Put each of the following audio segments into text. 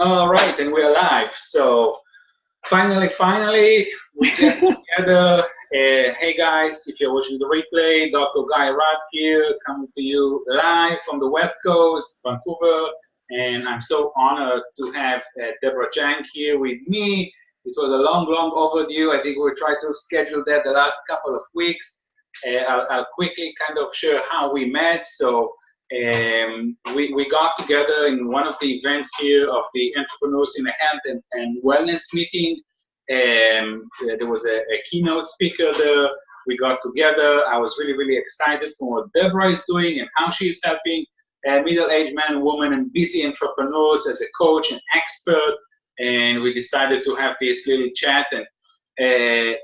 All right, and we're live. So finally, we get together. Hey guys, if you're watching the replay, Dr. Guy Rath here, coming to you live from the West Coast, Vancouver, and I'm so honored to have Debra Jang here with me. It was a long overdue. I think we tried to schedule that the last couple of weeks. I'll quickly kind of share how we met. So we got together in one of the events here of the Entrepreneurs in the Health and Wellness meeting. There was a keynote speaker there. We got together. I was really excited for what Debra is doing and how she is helping middle-aged men, women, and busy entrepreneurs as a coach and expert. And we decided to have this little chat and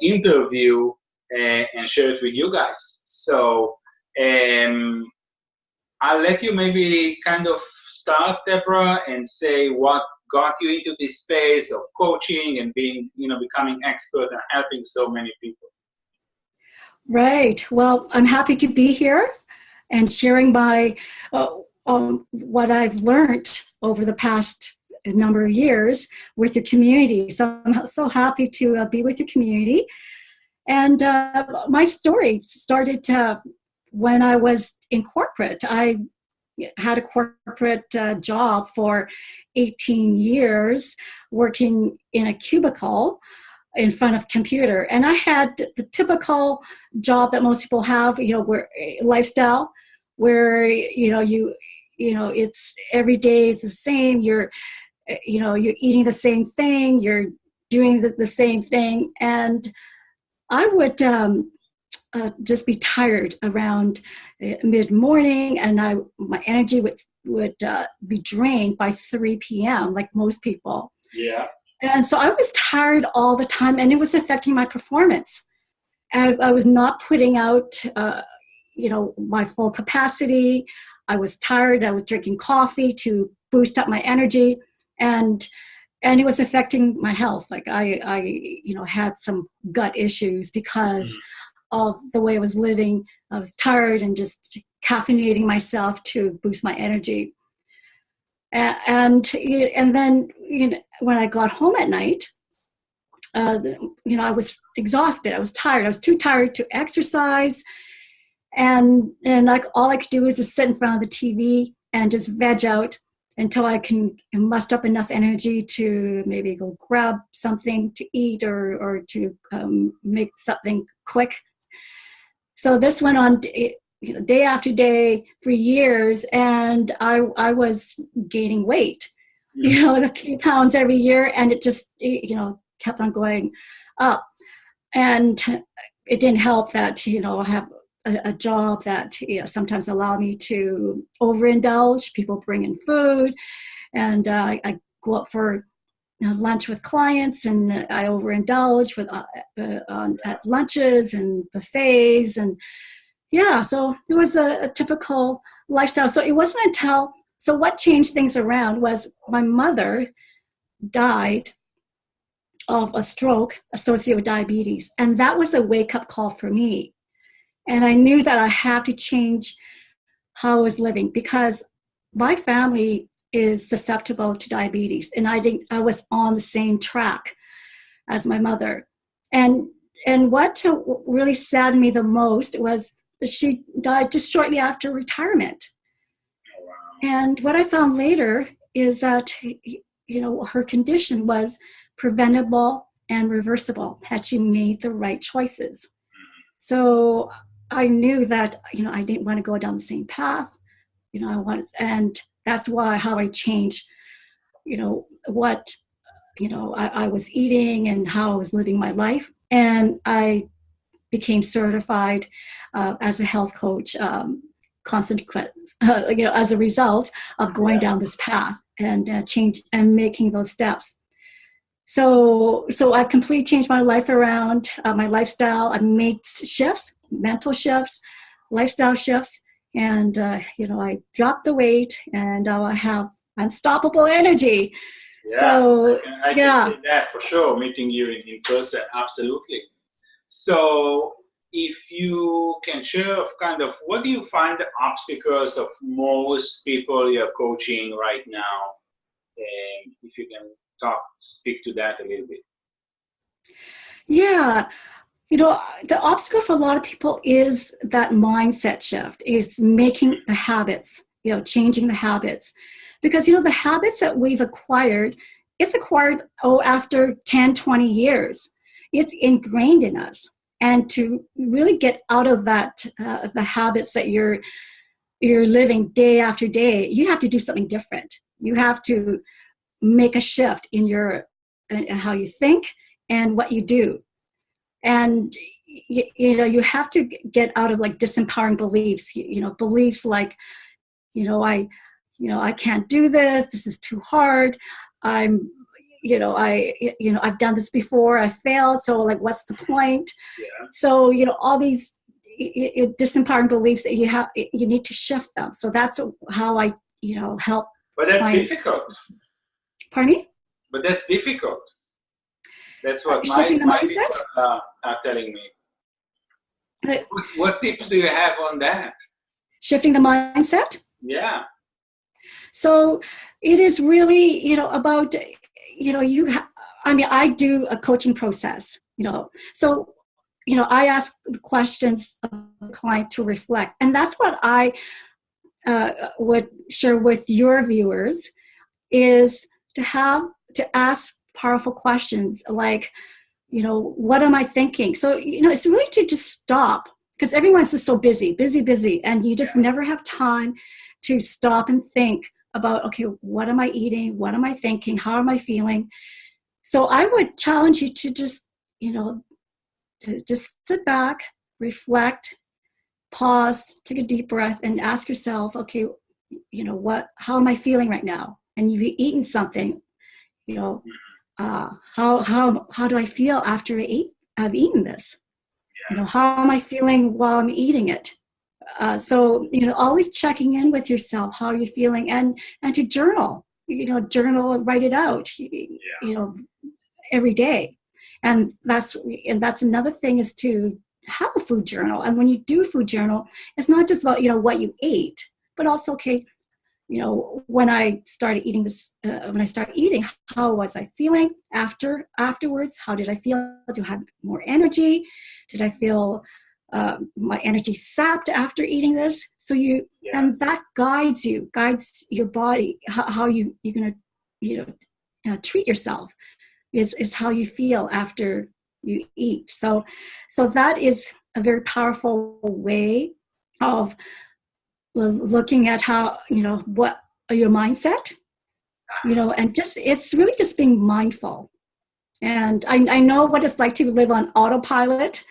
interview and share it with you guys. So I'll let you maybe kind of start, Debra, and say what got you into this space of coaching and being, becoming expert and helping so many people. Right. Well, I'm happy to be here and sharing my what I've learned over the past number of years with the community. So I'm so happy to be with the community. And my story started when I was in corporate. I had a corporate job for 18 years, working in a cubicle in front of a computer. And I had the typical job that most people have, where lifestyle, where, it's every day is the same. You're eating the same thing. You're doing the same thing. And I would just be tired around mid-morning, and my energy would be drained by 3 p.m. like most people. Yeah. And so I was tired all the time, and it was affecting my performance. And I was not putting out, my full capacity. I was tired. I was drinking coffee to boost up my energy, and it was affecting my health. Like I had some gut issues because of the way I was living. I was tired and just caffeinating myself to boost my energy. And then when I got home at night, I was exhausted. I was tired. I was too tired to exercise, and like all I could do was just sit in front of the TV and just veg out until I can muster up enough energy to maybe go grab something to eat or to make something quick. So this went on, day after day for years, and I was gaining weight, like a few pounds every year, and it just, kept on going up. And it didn't help that, I have a job that, sometimes allow me to overindulge. People bring in food, and I go out for lunch with clients, and I overindulge with at lunches and buffets, and so it was a typical lifestyle. So it wasn't until, so what changed things around was my mother died of a stroke associated with diabetes, and that was a wake-up call for me. And I knew that I have to change how I was living, because my family is susceptible to diabetes, and I think I was on the same track as my mother. And what really saddened me the most was she died just shortly after retirement. And what I found later is that, her condition was preventable and reversible had she made the right choices. So I knew that, I didn't want to go down the same path, and that's how I changed, what, I was eating and how I was living my life. And I became certified as a health coach, as a result of going down this path and change and making those steps. So I've completely changed my life around, my lifestyle. I've made shifts, mental shifts, lifestyle shifts, and I dropped the weight, and I have unstoppable energy. Yeah, so I can say that for sure. Meeting you in person, absolutely. So if you can share kind of what do you find the obstacles of most people you're coaching right now? And if you can speak to that a little bit. Yeah. The obstacle for a lot of people is that mindset shift. It's making the habits, changing the habits. Because, the habits that we've acquired, it's acquired, after 10, 20 years. It's ingrained in us. And to really get out of that, the habits that you're living day after day, you have to do something different. You have to make a shift in how you think and what you do. And you have to get out of like disempowering beliefs. Beliefs like, I can't do this. This is too hard. I've done this before. I failed. So like, what's the point? Yeah. So all these disempowering beliefs that you need to shift them. So that's how I help. But that's clients. Difficult. Pardon me? But that's difficult. That's what shifting the mindset people are telling me. What tips do you have on that? Shifting the mindset? Yeah. So it is really, about, I do a coaching process, so, I ask the questions of the client to reflect. And that's what I would share with your viewers, is to ask powerful questions like, what am I thinking? So, it's really to just stop, because everyone's just so busy, and you just never have time to stop and think about, okay, what am I eating? What am I thinking? How am I feeling? So I would challenge you to just, to just sit back, reflect, pause, take a deep breath, and ask yourself, okay, how am I feeling right now? And you've eaten something, how do I feel after I've eaten this? How am I feeling while I'm eating it? So, always checking in with yourself, how you're feeling, and to journal, journal, write it out, every day. And that's another thing, is to have a food journal. And when you do food journal, it's not just about, what you ate, but also, okay, when I started eating this, how was I feeling afterwards? How did I feel? Do I have more energy? Did I feel my energy sapped after eating this? So and that guides your body, how you're going to, treat yourself is how you feel after you eat. So that is a very powerful way of looking at how, what are your mindset, and it's really just being mindful. And I know what it's like to live on autopilot.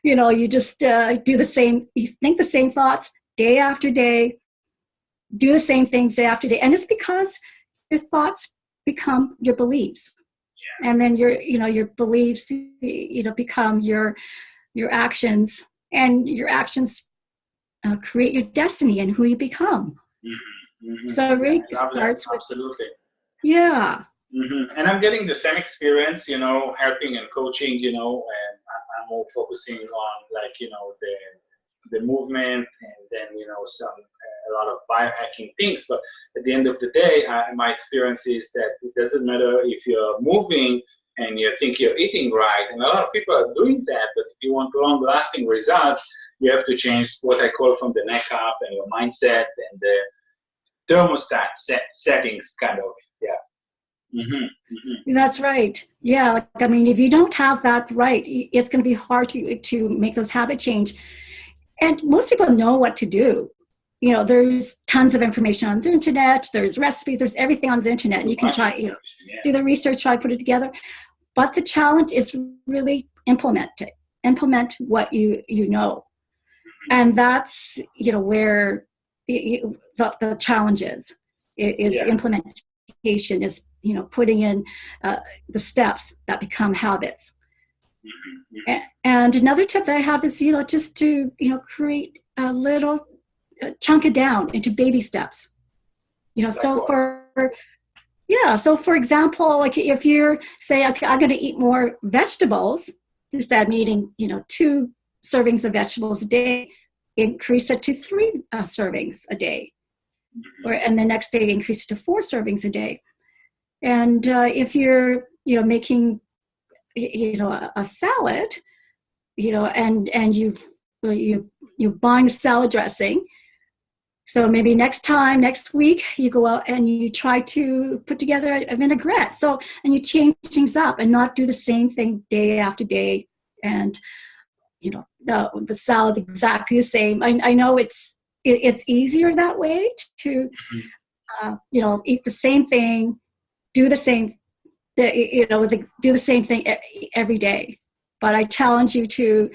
You just do the same, you think the same thoughts day after day, do the same things day after day. And it's because your thoughts become your beliefs. And then your beliefs, become your actions, and your actions create your destiny and who you become. Mm-hmm. Mm-hmm. So it really starts with, absolutely. Yeah. Mm-hmm. And I'm getting the same experience, helping and coaching, and I'm more focusing on like, the movement, and then, a lot of biohacking things. But at the end of the day, my experience is that it doesn't matter if you're moving and you think you're eating right. And a lot of people are doing that, but if you want long-lasting results, you have to change what I call from the neck up, and your mindset and the thermostat settings, kind of. Yeah. Mm-hmm. Mm-hmm. That's right. Yeah. If you don't have that right, it's going to be hard to make those habit change. And most people know what to do. There's tons of information on the internet. There's recipes. There's everything on the internet. And you can try, do the research, try to put it together. But the challenge is really implement what you know. And that's, where the challenge is implementation, is, putting in the steps that become habits. Mm-hmm. And another tip that I have is, just to, create a little, chunk it down into baby steps. So for example, like if you're say, okay, I'm going to eat more vegetables, instead of eating, 2 servings of vegetables a day, increase it to 3 servings a day, and the next day increase it to 4 servings a day. And if you're, making, a salad, and you're buying salad dressing. So maybe next week, you go out and you try to put together a vinaigrette. So, and you change things up and not do the same thing day after day. And, the salad's exactly the same. I know it's easier that way to, eat the same thing, do the same, do the same thing every day. But I challenge you to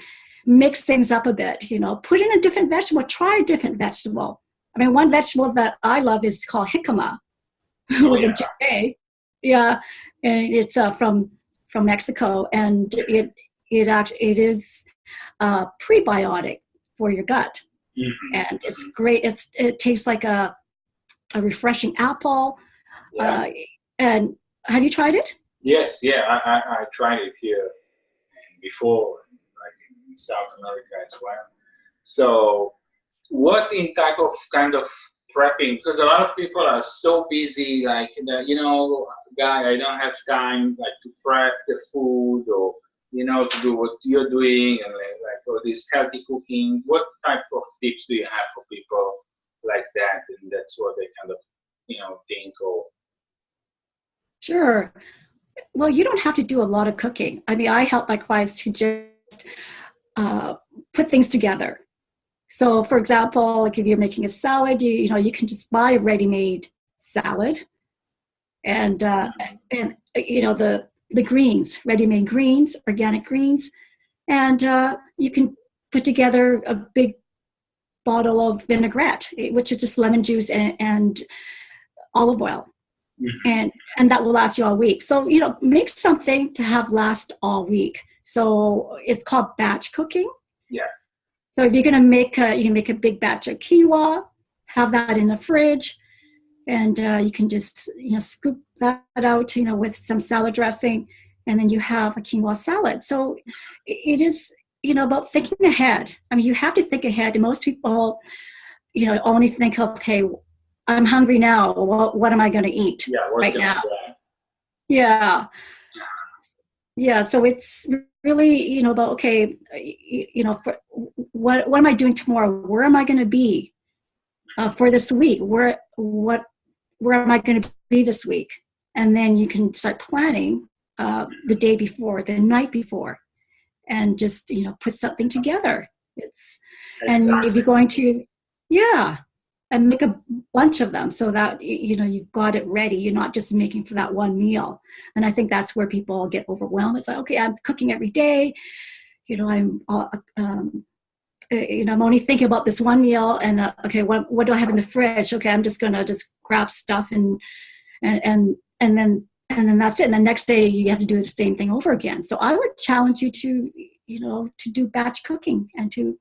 mix things up a bit, put in a different vegetable, try a different vegetable. I mean, one vegetable that I love is called jicama with a J. Yeah, and it's from Mexico, and it is prebiotic for your gut, and it's great. It tastes like a refreshing apple. And have you tried it? Yes, yeah, I tried it here before, like in South America as well. So, what in type of kind of prepping? Because a lot of people are so busy, like guy, I don't have time like to prep the food or to do what you're doing and like all this healthy cooking. What type of tips do you have for people like that? And that's what they kind of think or. Sure. Well, you don't have to do a lot of cooking. I mean, I help my clients to just put things together. So, for example, like if you're making a salad, you can just buy a ready-made salad, and the greens, ready-made greens, organic greens, and you can put together a big bottle of vinaigrette, which is just lemon juice and olive oil. And that will last you all week. So, make something to have last all week. So it's called batch cooking. Yeah. So if you're going to make you can make a big batch of quinoa, have that in the fridge, and you can just, scoop that out, with some salad dressing, and then you have a quinoa salad. So it is, about thinking ahead. I mean, you have to think ahead. And most people, only think, okay, I'm hungry now. What am I going to eat right now? Yeah. Yeah. So it's really, about, okay, for what am I doing tomorrow? Where am I going to be for this week? Where am I going to be this week? And then you can start planning the day before, the night before, and just, put something together. And if you're going to, and make a bunch of them so that, you've got it ready. You're not just making for that one meal. And I think that's where people get overwhelmed. It's like, okay, I'm cooking every day. I'm only thinking about this one meal, and okay, what do I have in the fridge? Okay, I'm just gonna just grab stuff and then that's it. And the next day you have to do the same thing over again. So I would challenge you to to do batch cooking and to.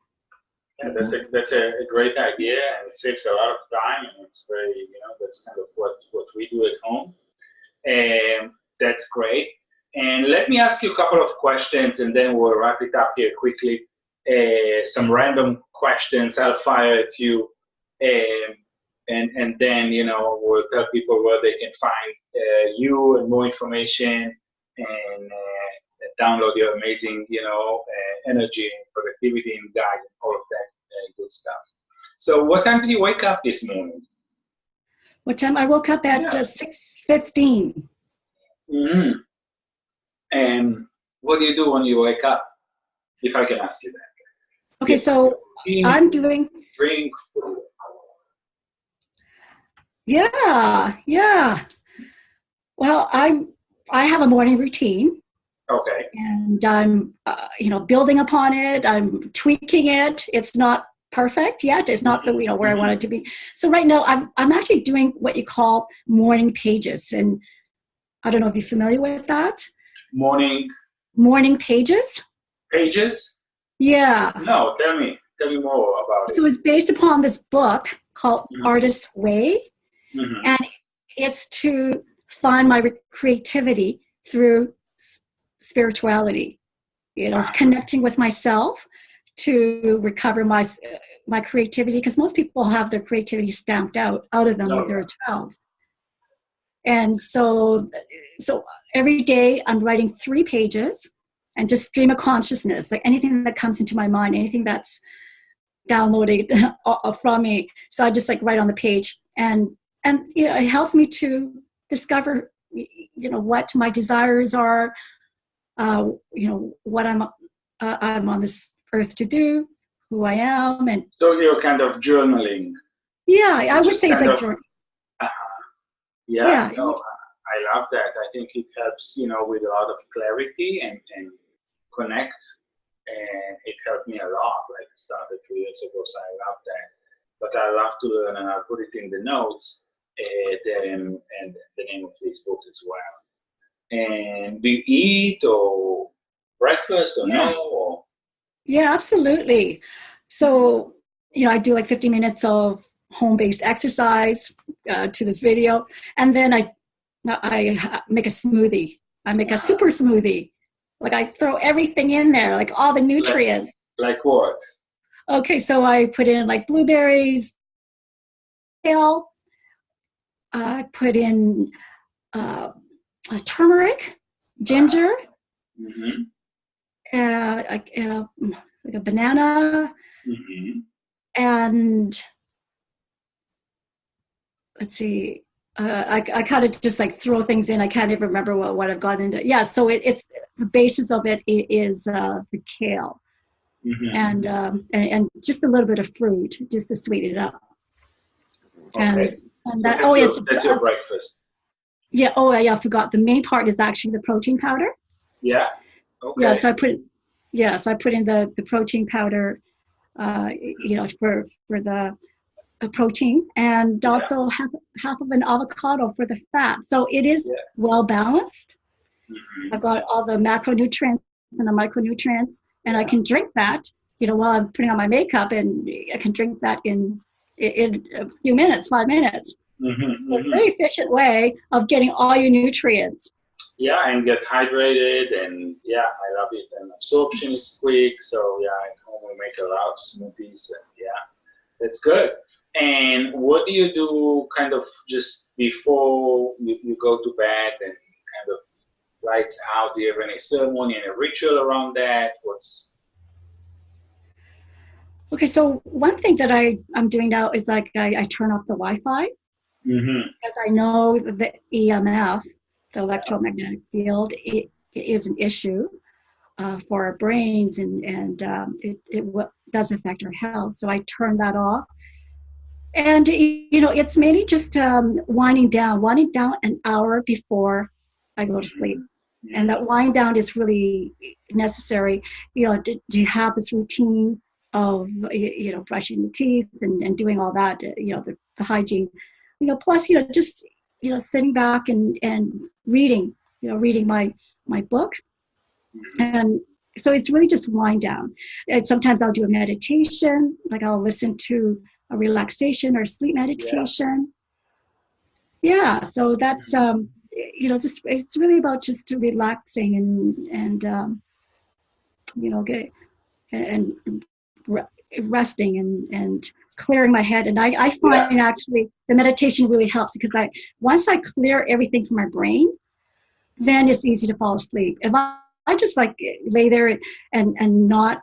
Yeah, that's a great idea, and it saves a lot of time, and it's very that's kind of what we do at home, and that's great. And let me ask you a couple of questions, and then we'll wrap it up here quickly. Some random questions I'll fire at you, and then we'll tell people where they can find you and more information, and download your amazing energy and productivity and guide and all of that good stuff. So what time did you wake up this morning? What time? I woke up at 6:15. Mm-hmm. And what do you do when you wake up? If I can ask you that. Okay, so I'm doing. Drink. Yeah. Well, I have a morning routine. Okay. And I'm, building upon it. I'm tweaking it. It's not perfect yet. It's not the where I want it to be. So right now, I'm actually doing what you call morning pages, and I don't know if you're familiar with that. Morning pages. Pages? Yeah. No, tell me more about it. So it's based upon this book called Artist's Way, and it's to find my creativity through spirituality. It's connecting with myself to recover my creativity, because most people have their creativity stamped out of them when they're a child. And so every day I'm writing 3 pages and just stream of consciousness, like anything that comes into my mind, anything that's downloaded from me. So I just like write on the page, and it helps me to discover, what my desires are, what I'm on this earth to do, who I am, and so you're kind of journaling. Yeah, I would say it's like journaling. Yeah, no, I love that. I think it helps, with a lot of clarity and connect, and it helped me a lot. Like I started 2 years ago, so I love that. But I love to learn, and I'll put it in the notes, and the name of this book as well. And do you eat or breakfast or no? Or? Yeah, absolutely. So, I do like 50 minutes of home-based exercise to this video, and then I make a smoothie. I make a super smoothie. Like I throw everything in there, like all the nutrients. Like what? Okay, so I put in like blueberries, kale. I put in turmeric, ginger, like a banana, and let's see. I kind of just like throw things in. I can't even remember what I've got into. Yeah, so it's the basis of it is the kale, and just a little bit of fruit just to sweeten it up. Okay. And that, so that's your breakfast. Yeah. Oh, yeah. I forgot. The main part is actually the protein powder. Yeah. Okay. Yeah. So I put in the protein powder, for the protein, and also half of an avocado for the fat. So it is well balanced. I've got all the macronutrients and the micronutrients, and I can drink that, while I'm putting on my makeup, and I can drink that in a few minutes, 5 minutes. It's a very efficient way of getting all your nutrients. Yeah, and get hydrated, and I love it. And absorption is quick, so at home we make a lot of smoothies, and that's good. And what do you do kind of just before you go to bed and kind of lights out? Do you have any ceremony and a ritual around that? Okay, so one thing that I'm doing now is like I turn off the Wi-Fi, because I know the EMF, the electromagnetic field, it is an issue for our brains, and it does affect our health. So I turn that off. And, it's mainly just winding down an hour before I go to sleep. And that wind down is really necessary, to have this routine of, brushing the teeth and doing all that, the hygiene, plus, just, sitting back and reading my book. And so it's really just wind down. And sometimes I'll do a meditation, like I'll listen to a relaxation or sleep meditation. So that's just, it's really about just relaxing and resting and clearing my head. And I find actually the meditation really helps, because once I clear everything from my brain, then it's easy to fall asleep. If I just like lay there and not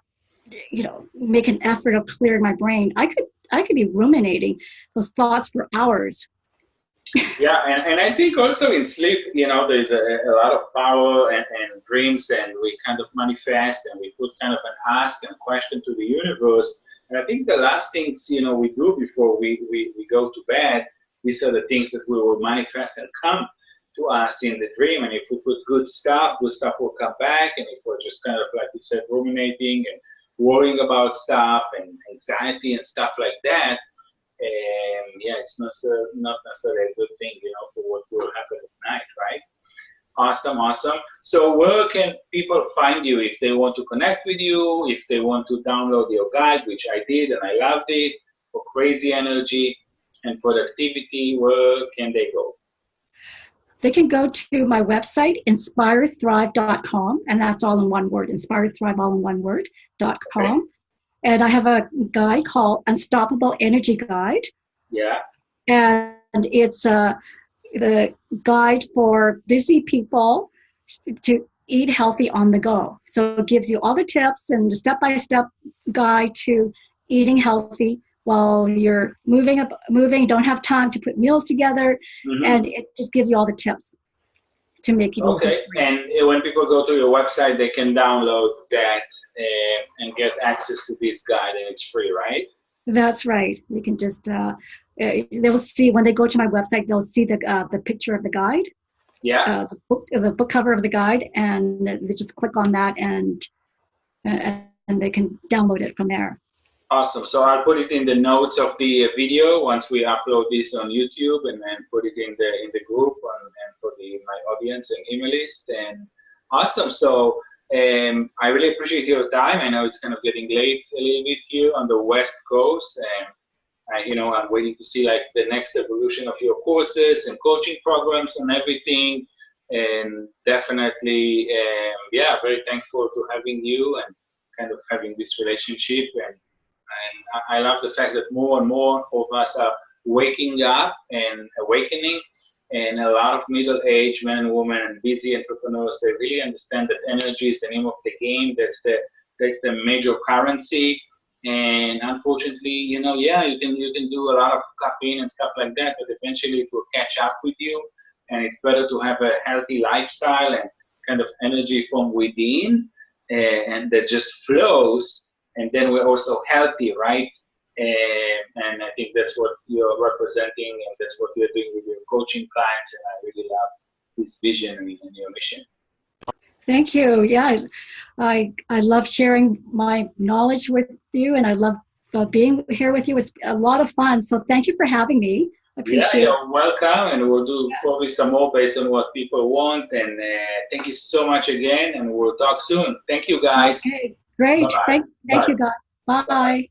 make an effort of clearing my brain, I could be ruminating those thoughts for hours. And I think also in sleep, there's a lot of power and dreams, and we kind of manifest, and we put kind of an ask and question to the universe. And I think the last things, we do before we go to bed, these are the things that we will manifest and come to us in the dream. And if we put good stuff will come back. And if we're just kind of, like you said, ruminating and worrying about stuff and anxiety and stuff like that, it's not necessarily a good thing, for what will happen at night, right? Awesome. So where can people find you if they want to connect with you, if they want to download your guide, which I did and I loved it, for crazy energy and productivity? Where can they go? They can go to my website, inspirethrive.com, and that's all in one word, inspirethrive, all in one word.com. Okay. And I have a guide called Unstoppable Energy Guide. Yeah. And it's the guide for busy people to eat healthy on the go. So it gives you all the tips and the step-by-step guide to eating healthy while you're moving, don't have time to put meals together, and it just gives you all the tips to make it easy. Okay, and when people go to your website, they can download that and get access to this guide, and it's free, right? That's right. You can just they'll see when they go to my website, they'll see the picture of the guide. Yeah. The book cover of the guide, and they just click on that, and they can download it from there. Awesome. So I'll put it in the notes of the video once we upload this on YouTube, and then put it in the group and for my audience and email list. And awesome. So I really appreciate your time. I know it's kind of getting late a little bit here on the West Coast, and I'm waiting to see like the next evolution of your courses and coaching programs and everything. And definitely, very thankful to having you and kind of having this relationship. And I love the fact that more and more of us are waking up and awakening, and a lot of middle-aged men and women and busy entrepreneurs, they really understand that energy is the name of the game. That's the major currency. And unfortunately, you can do a lot of caffeine and stuff like that, but eventually it will catch up with you. And it's better to have a healthy lifestyle and kind of energy from within, and that just flows. And then we're also healthy, right? And I think that's what you're representing, and that's what you're doing with your coaching clients. And I really love this vision and your mission. Thank you. Yeah, I love sharing my knowledge with you, and I love being here with you. It's a lot of fun. So thank you for having me. I appreciate it. You're welcome, and we'll do probably some more based on what people want. And thank you so much again, and we'll talk soon. Thank you, guys. Okay, great. Thank you, guys. Bye.